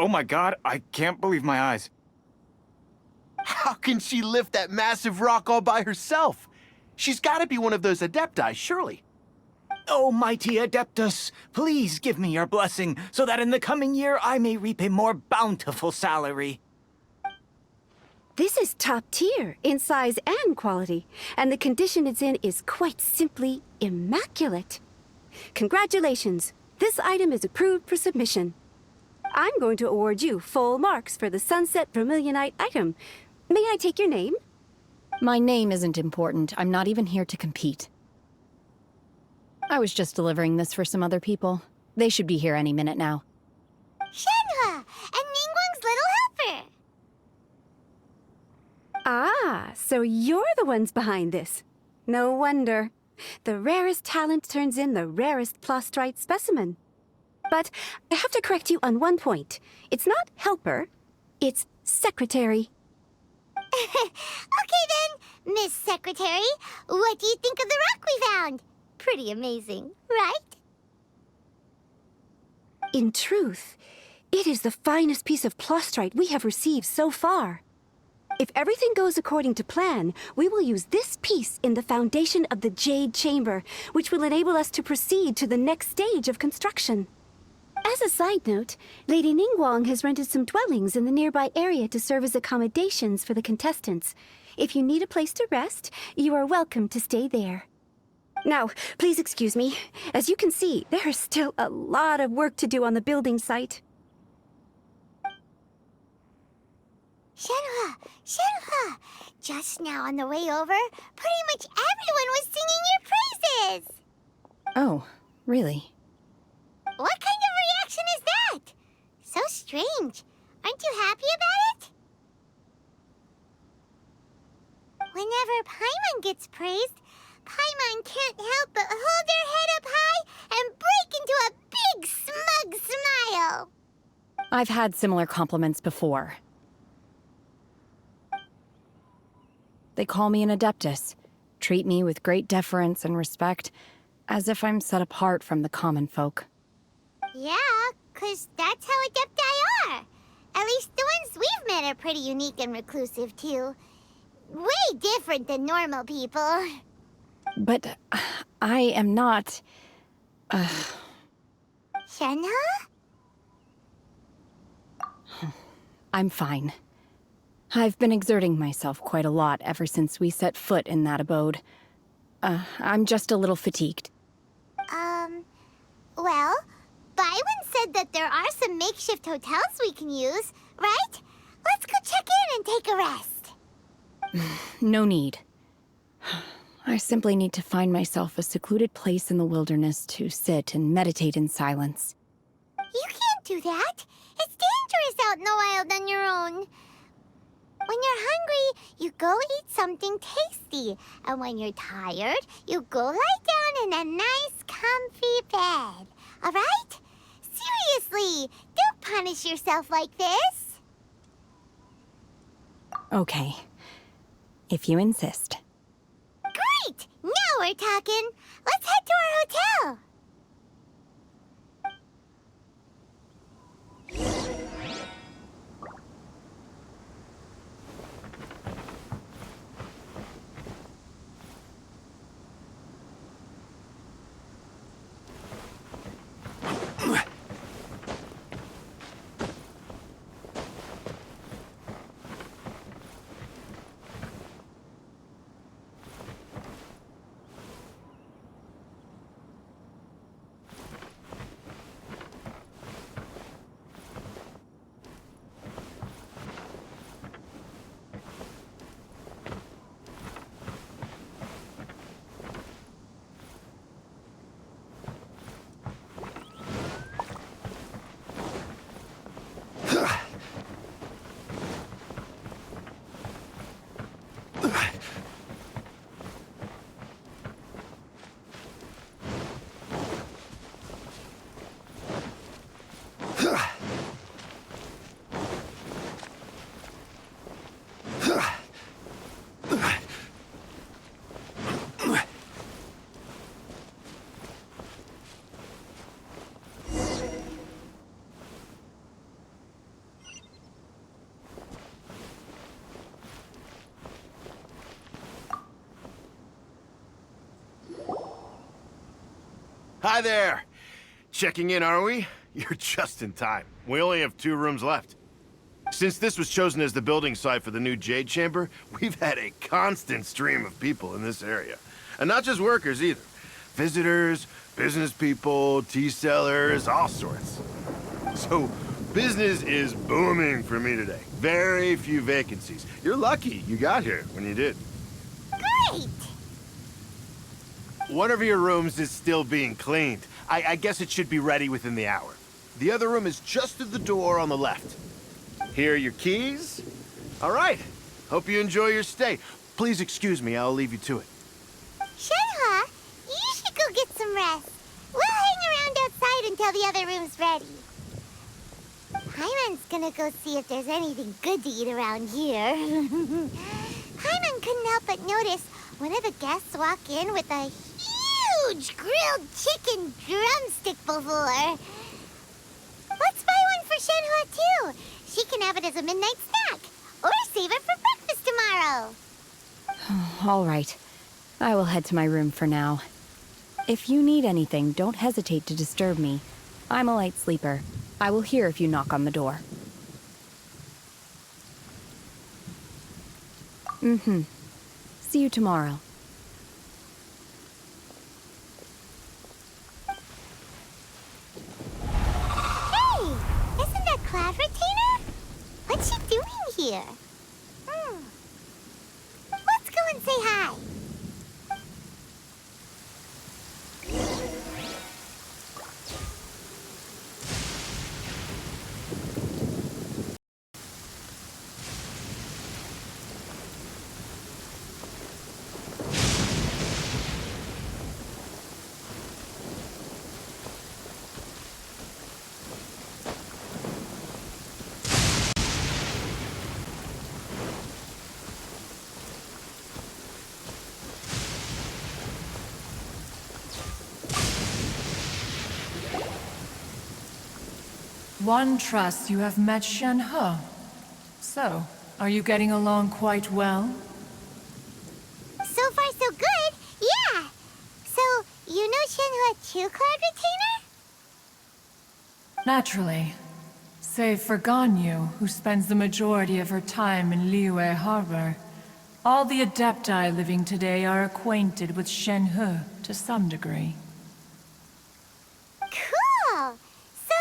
Oh my god, I can't believe my eyes. How can she lift that massive rock all by herself? She's gotta be one of those adepti, surely. Oh, mighty Adeptus, please give me your blessing so that in the coming year I may reap a more bountiful salary. This is top tier in size and quality, and the condition it's in is quite simply immaculate. Congratulations, this item is approved for submission. I'm going to award you full marks for the Sunset Vermilionite item. May I take your name? My name isn't important. I'm not even here to compete. I was just delivering this for some other people. They should be here any minute now. Shenhua, and Ningguang's little helper. Ah, so you're the ones behind this. No wonder. The rarest talent turns in the rarest plastrite specimen. But I have to correct you on one point. It's not helper, it's secretary. Okay then, Miss Secretary, what do you think of the rock we found? Pretty amazing, right? In truth, it is the finest piece of plastrite we have received so far. If everything goes according to plan, we will use this piece in the foundation of the Jade Chamber, which will enable us to proceed to the next stage of construction. As a side note, Lady Ningguang has rented some dwellings in the nearby area to serve as accommodations for the contestants. If you need a place to rest, you are welcome to stay there. Now, please excuse me. As you can see, there is still a lot of work to do on the building site. Shenhua, just now on the way over, pretty much everyone was singing your praises. Oh, really? What kind of reaction is that? So strange. Aren't you happy about it? Whenever Paimon gets praised, Paimon can't help but hold their head up high and break into a big smug smile. I've had similar compliments before. They call me an Adeptus, treat me with great deference and respect, as if I'm set apart from the common folk. Yeah, 'cause that's how Adepti are. At least the ones we've met are pretty unique and reclusive, too. Way different than normal people. But I am not... Shenhua? I'm fine. I've been exerting myself quite a lot ever since we set foot in that abode. I'm just a little fatigued. Well, Byron said that there are some makeshift hotels we can use, right? Let's go check in and take a rest. No need. I simply need to find myself a secluded place in the wilderness to sit and meditate in silence. You can't do that. It's dangerous out in the wild on your own. When you're hungry, you go eat something tasty. And when you're tired, you go lie down in a nice, comfy bed. All right? Seriously, don't punish yourself like this. Okay. If you insist. Great! Now we're talking. Let's head to our hotel. Hi there. Checking in, are we? You're just in time. We only have 2 rooms left. Since this was chosen as the building site for the new Jade Chamber, we've had a constant stream of people in this area. And not just workers either. Visitors, business people, tea sellers, all sorts. So, business is booming for me today. Very few vacancies. You're lucky you got here when you did. Great! One of your rooms is still being cleaned. I guess it should be ready within the hour. The other room is just through the door on the left. Here are your keys. All right. Hope you enjoy your stay. Please excuse me, I'll leave you to it. Shenhe, you should go get some rest. We'll hang around outside until the other room's ready. Paimon's gonna go see if there's anything good to eat around here. Paimon couldn't help but notice one of the guests walk in with a huge grilled chicken drumstick before. Let's buy one for Shenhe too. She can have it as a midnight snack, or save it for breakfast tomorrow. All right. I will head to my room for now. If you need anything, don't hesitate to disturb me. I'm a light sleeper. I will hear if you knock on the door. See you tomorrow. Hey, isn't that Cloud Retainer? What's she doing here? Let's go and say hi. One trusts you have met Shenhe. So, are you getting along quite well? So far, so good. Yeah. So, you know Shenhe too, Cloud Retainer? Naturally. Save for Ganyu, who spends the majority of her time in Liyue Harbor. All the Adepti living today are acquainted with Shenhe to some degree. Cool. So,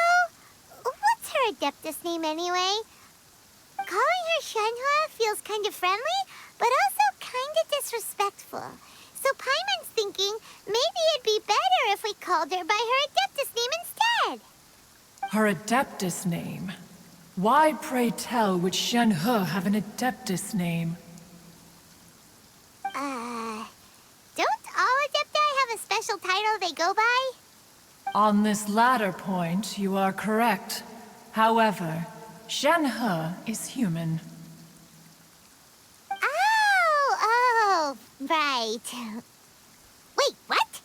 what's her Adeptus name anyway? Calling her Shenhe feels kind of friendly, but also kind of disrespectful. So Paimon's thinking maybe it'd be better if we called her by her Adeptus name instead. Her Adeptus name? Why, pray tell, would Shenhe have an Adeptus name? Don't all Adepti have a special title they go by? On this latter point, you are correct. However, Shenhe is human. Oh, right. Wait, what?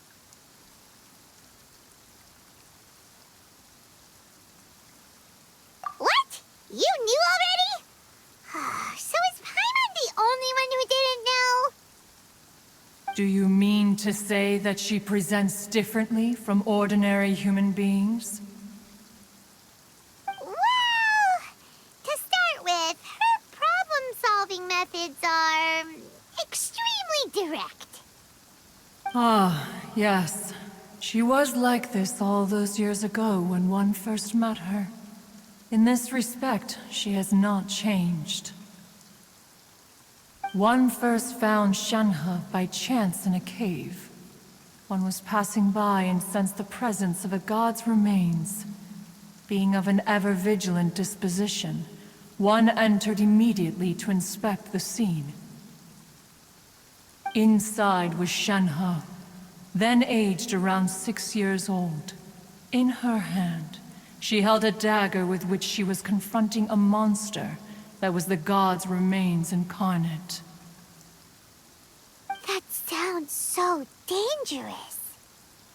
What? You knew already? So is Paimon the only one who didn't know? Do you mean to say that she presents differently from ordinary human beings? Well, to start with, her problem-solving methods are extremely direct. Ah, yes. She was like this all those years ago when one first met her. In this respect, she has not changed. One first found Shenhe by chance in a cave. One was passing by and sensed the presence of a god's remains. Being of an ever-vigilant disposition, one entered immediately to inspect the scene. Inside was Shenhe, then aged around 6 years old. In her hand, she held a dagger with which she was confronting a monster that was the god's remains incarnate. That sounds so dangerous.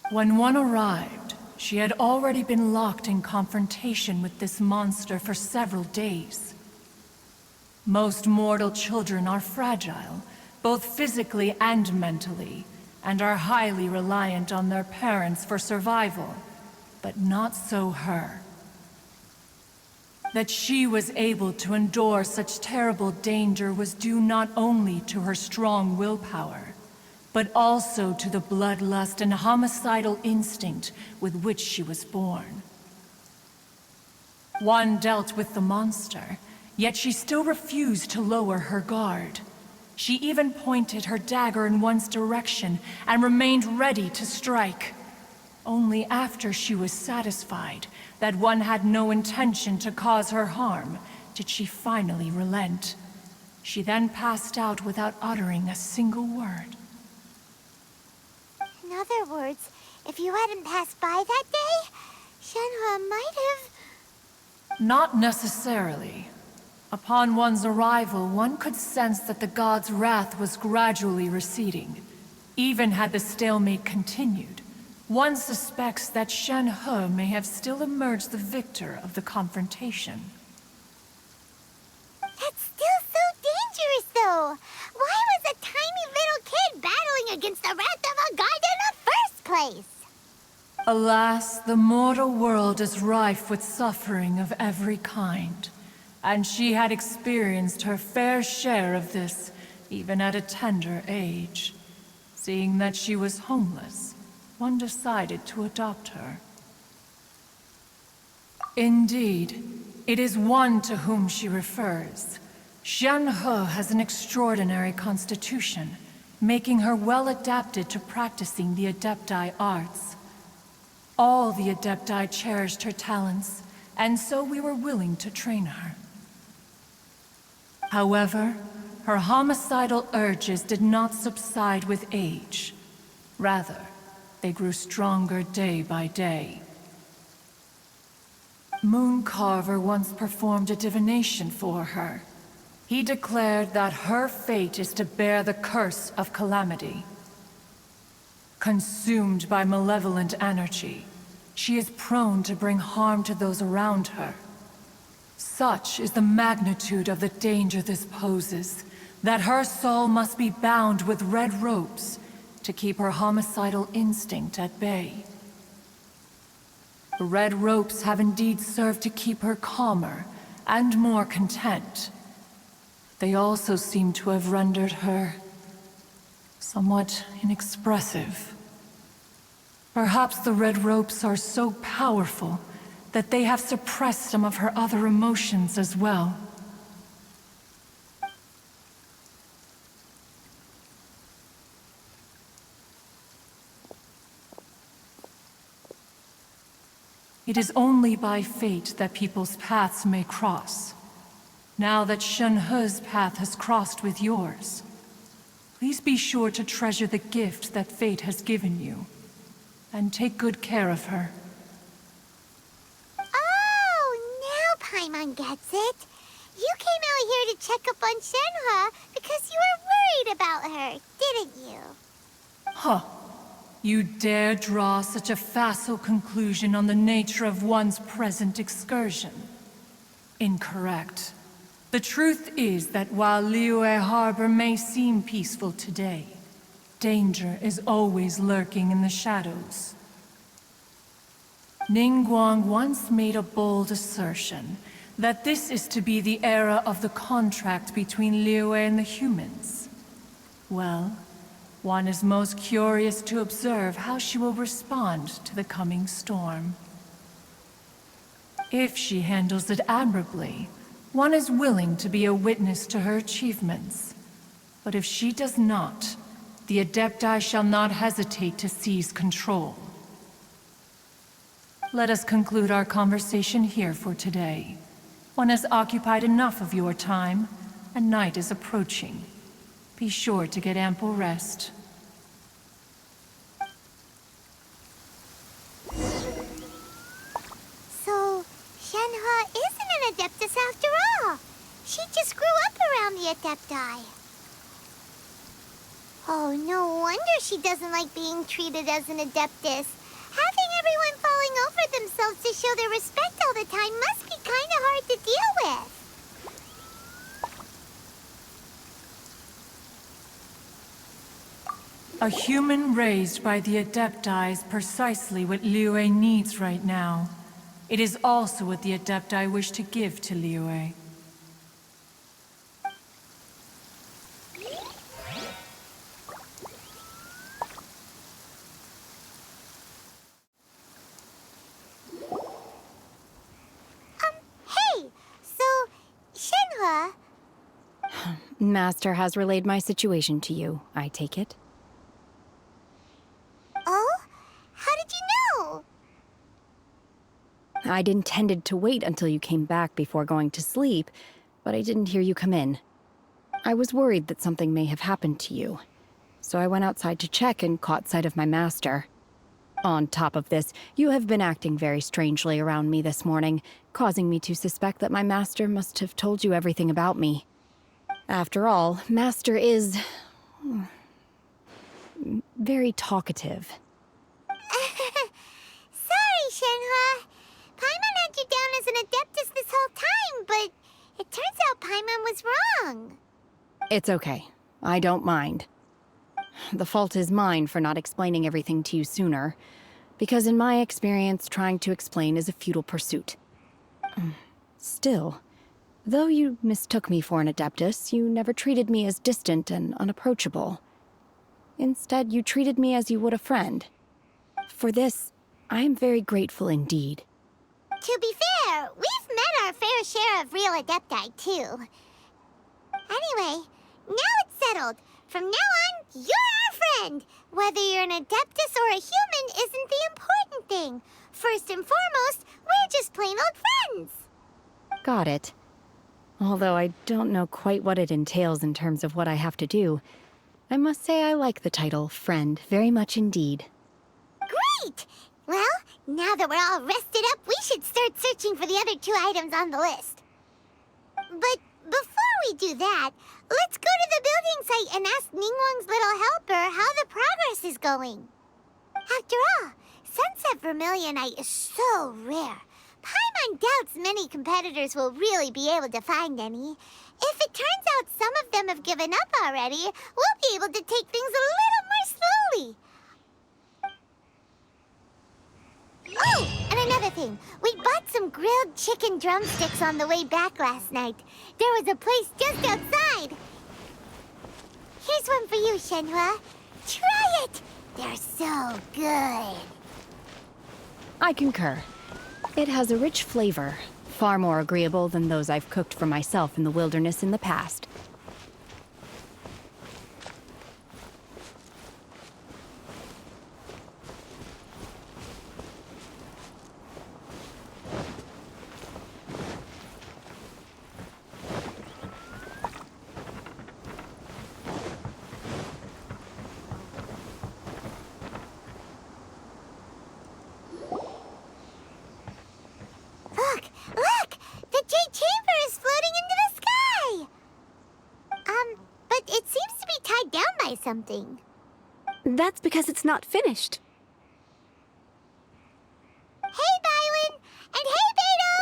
When one arrived, she had already been locked in confrontation with this monster for several days. Most mortal children are fragile, both physically and mentally, and are highly reliant on their parents for survival, but not so her. That she was able to endure such terrible danger was due not only to her strong willpower, but also to the bloodlust and homicidal instinct with which she was born. One dealt with the monster, yet she still refused to lower her guard. She even pointed her dagger in one's direction and remained ready to strike. Only after she was satisfied that one had no intention to cause her harm did she finally relent. She then passed out without uttering a single word. In other words, if you hadn't passed by that day, Shenhua might have... Not necessarily. Upon one's arrival, one could sense that the god's wrath was gradually receding. Even had the stalemate continued, one suspects that Shenhe may have still emerged the victor of the confrontation. That's still so dangerous, though. Why was a tiny little kid battling against the wrath of a god in the first place? Alas, the mortal world is rife with suffering of every kind. And she had experienced her fair share of this, even at a tender age. Seeing that she was homeless, one decided to adopt her. Indeed, it is one to whom she refers. Shenhe has an extraordinary constitution, making her well adapted to practicing the Adepti arts. All the Adepti cherished her talents, and so we were willing to train her. However, her homicidal urges did not subside with age. Rather, they grew stronger day by day. Mooncarver once performed a divination for her. He declared that her fate is to bear the curse of calamity. Consumed by malevolent energy, she is prone to bring harm to those around her. Such is the magnitude of the danger this poses, that her soul must be bound with red ropes to keep her homicidal instinct at bay. The red ropes have indeed served to keep her calmer and more content. They also seem to have rendered her somewhat inexpressive. Perhaps the red ropes are so powerful that they have suppressed some of her other emotions as well. It is only by fate that people's paths may cross. Now that Shenhe's path has crossed with yours, please be sure to treasure the gift that fate has given you, and take good care of her. Paimon gets it. You came out here to check up on Shenhe because you were worried about her, didn't you? Huh. You dare draw such a facile conclusion on the nature of one's present excursion? Incorrect. The truth is that while Liyue Harbor may seem peaceful today, danger is always lurking in the shadows. Ningguang once made a bold assertion that this is to be the era of the contract between Liyue and the humans. Well, one is most curious to observe how she will respond to the coming storm. If she handles it admirably, one is willing to be a witness to her achievements. But if she does not, the Adepti shall not hesitate to seize control. Let us conclude our conversation here for today. One has occupied enough of your time, and night is approaching. Be sure to get ample rest. So, Shenhe isn't an Adeptus after all. She just grew up around the Adepti. Oh, no wonder she doesn't like being treated as an Adeptus. Having everyone falling over themselves to show their respect all the time must be kind of hard to deal with. A human raised by the Adepti is precisely what Liyue needs right now. It is also what the Adepti wish to give to Liyue. Hey! So, Shenhua... Master has relayed my situation to you, I take it. Oh? How did you know? I'd intended to wait until you came back before going to sleep, but I didn't hear you come in. I was worried that something may have happened to you, so I went outside to check and caught sight of my master. On top of this, you have been acting very strangely around me this morning, causing me to suspect that my master must have told you everything about me. After all, Master is... very talkative. Sorry, Shenhua. Paimon had you down as an Adeptus this whole time, but it turns out Paimon was wrong. It's okay. I don't mind. The fault is mine for not explaining everything to you sooner, because in my experience, trying to explain is a futile pursuit. Still, though you mistook me for an Adeptus, you never treated me as distant and unapproachable. Instead, you treated me as you would a friend. For this, I am very grateful indeed. To be fair, we've met our fair share of real Adepti, too. Anyway, now it's settled. From now on, you're our friend. Whether you're an Adeptus or a human isn't the important thing. First and foremost, we're just plain old friends. Got it. Although I don't know quite what it entails in terms of what I have to do, I must say I like the title, Friend, very much indeed. Great! Well, now that we're all rested up, we should start searching for the other 2 items on the list. But before we do that, let's go to the building site and ask Ningguang's little helper how the progress is going. After all, Sunset Vermilionite is so rare. Paimon doubts many competitors will really be able to find any. If it turns out some of them have given up already, we'll be able to take things a little more slowly. Oh, and another thing. We bought some grilled chicken drumsticks on the way back last night. There was a place just outside. Here's one for you, Shenhua. Try it. They're so good. I concur. It has a rich flavor, far more agreeable than those I've cooked for myself in the wilderness in the past. Look! The Jade Chamber is floating into the sky! But it seems to be tied down by something. That's because it's not finished. Hey, Bywin! And hey, Beto!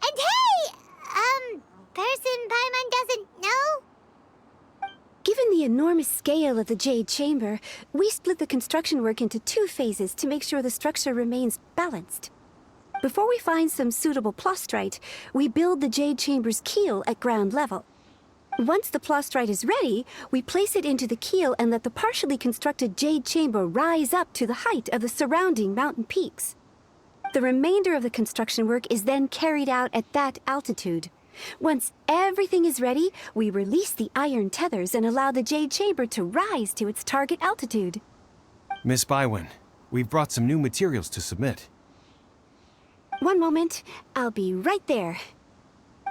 And hey! Person Paimon doesn't know? Given the enormous scale of the Jade Chamber, we split the construction work into 2 phases to make sure the structure remains balanced. Before we find some suitable plastrite, we build the Jade Chamber's keel at ground level. Once the plastrite is ready, we place it into the keel and let the partially constructed Jade Chamber rise up to the height of the surrounding mountain peaks. The remainder of the construction work is then carried out at that altitude. Once everything is ready, we release the iron tethers and allow the Jade Chamber to rise to its target altitude. Miss Bywin, we've brought some new materials to submit. One moment, I'll be right there.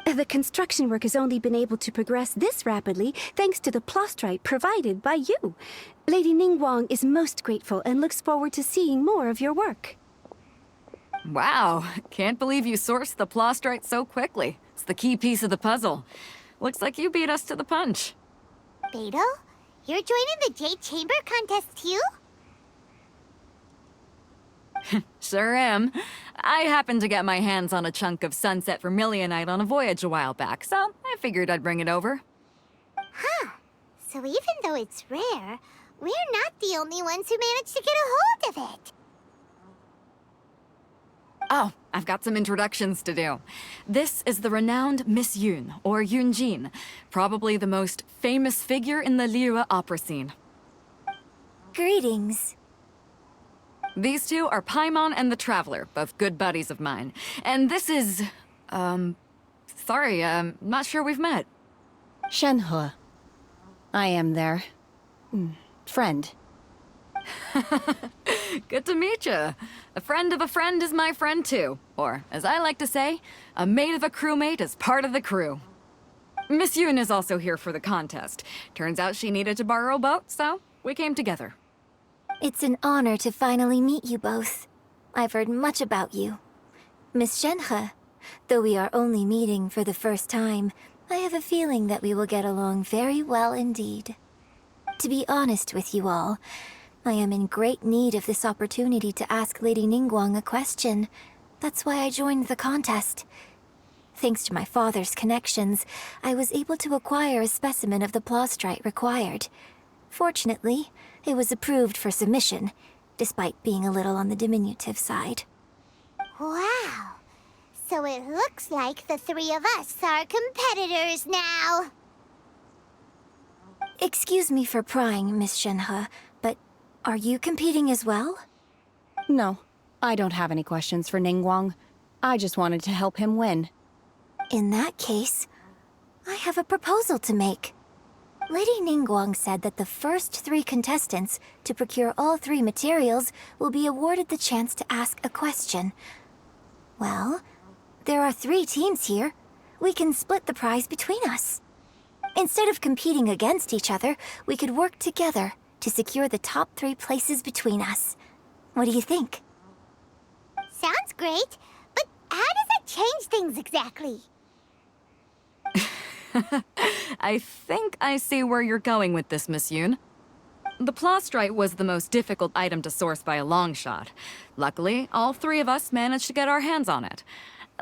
The construction work has only been able to progress this rapidly thanks to the plastrite provided by you. Lady Ningguang is most grateful and looks forward to seeing more of your work. Wow, can't believe you sourced the plastrite so quickly. It's the key piece of the puzzle. Looks like you beat us to the punch. Beto? You're joining the Jade Chamber contest too? Sure am. I happened to get my hands on a chunk of Sunset Vermilionite on a voyage a while back, so I figured I'd bring it over. Huh. So even though it's rare, We're not the only ones who managed to get a hold of it. Oh, I've got some introductions to do. This is the renowned Miss Yoon, or Yoonjin, probably the most famous figure in the Liyue opera scene. Greetings. These two are Paimon and the Traveler, both good buddies of mine. And this is... sorry, not sure we've met. Shenhe. I am their... friend. Good to meet you. A friend of a friend is my friend too. Or, as I like to say, a mate of a crewmate is part of the crew. Miss Yoon is also here for the contest. Turns out she needed to borrow a boat, so we came together. It's an honor to finally meet you both. I've heard much about you. Miss Shenhe, though we are only meeting for the first time, I have a feeling that we will get along very well indeed. To be honest with you all, I am in great need of this opportunity to ask Lady Ningguang a question. That's why I joined the contest. Thanks to my father's connections, I was able to acquire a specimen of the plastrite required. Fortunately, it was approved for submission, despite being a little on the diminutive side. Wow. So it looks like the three of us are competitors now. Excuse me for prying, Miss Shenhe, but are you competing as well? No, I don't have any questions for Ningguang. I just wanted to help him win. In that case, I have a proposal to make. Lady Ningguang said that the first 3 contestants to procure all 3 materials will be awarded the chance to ask a question. Well, there are 3 teams here. We can split the prize between us. Instead of competing against each other, we could work together to secure the top 3 places between us. What do you think? Sounds great, but how does that change things exactly? I think I see where you're going with this, Miss Yoon. The plastrite was the most difficult item to source by a long shot. Luckily, all 3 of us managed to get our hands on it.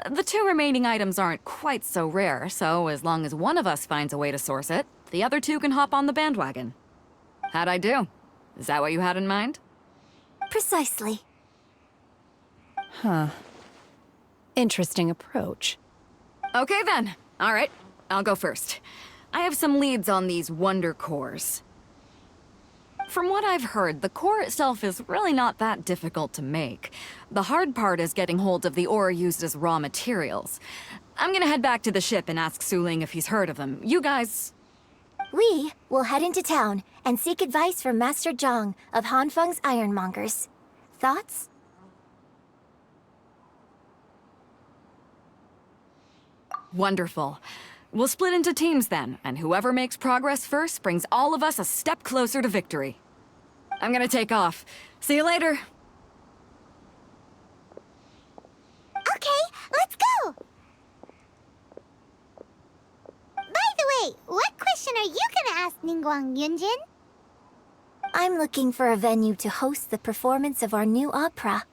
The 2 remaining items aren't quite so rare, so as long as one of us finds a way to source it, the other 2 can hop on the bandwagon. How'd I do? Is that what you had in mind? Precisely. Huh. Interesting approach. Okay then. All right, I'll go first. I have some leads on these wonder cores. From what I've heard, the core itself is really not that difficult to make. The hard part is getting hold of the ore used as raw materials. I'm gonna head back to the ship and ask Suling if he's heard of them. You guys... We will head into town and seek advice from Master Zhang of Hanfeng's Ironmongers. Thoughts? Wonderful. We'll split into teams then, and whoever makes progress first brings all of us a step closer to victory. I'm gonna take off. See you later. Okay, let's go! By the way, what question are you gonna ask Ningguang, Yunjin? I'm looking for a venue to host the performance of our new opera.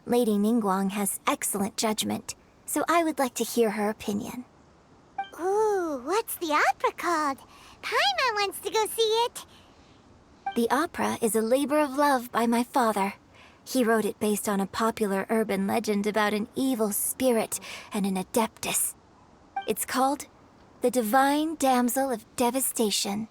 Lady Ningguang has excellent judgment, so I would like to hear her opinion. Ooh, what's the opera called? Paimon wants to go see it. The opera is a labor of love by my father. He wrote it based on a popular urban legend about an evil spirit and an adeptus. It's called The Divine Damsel of Devastation.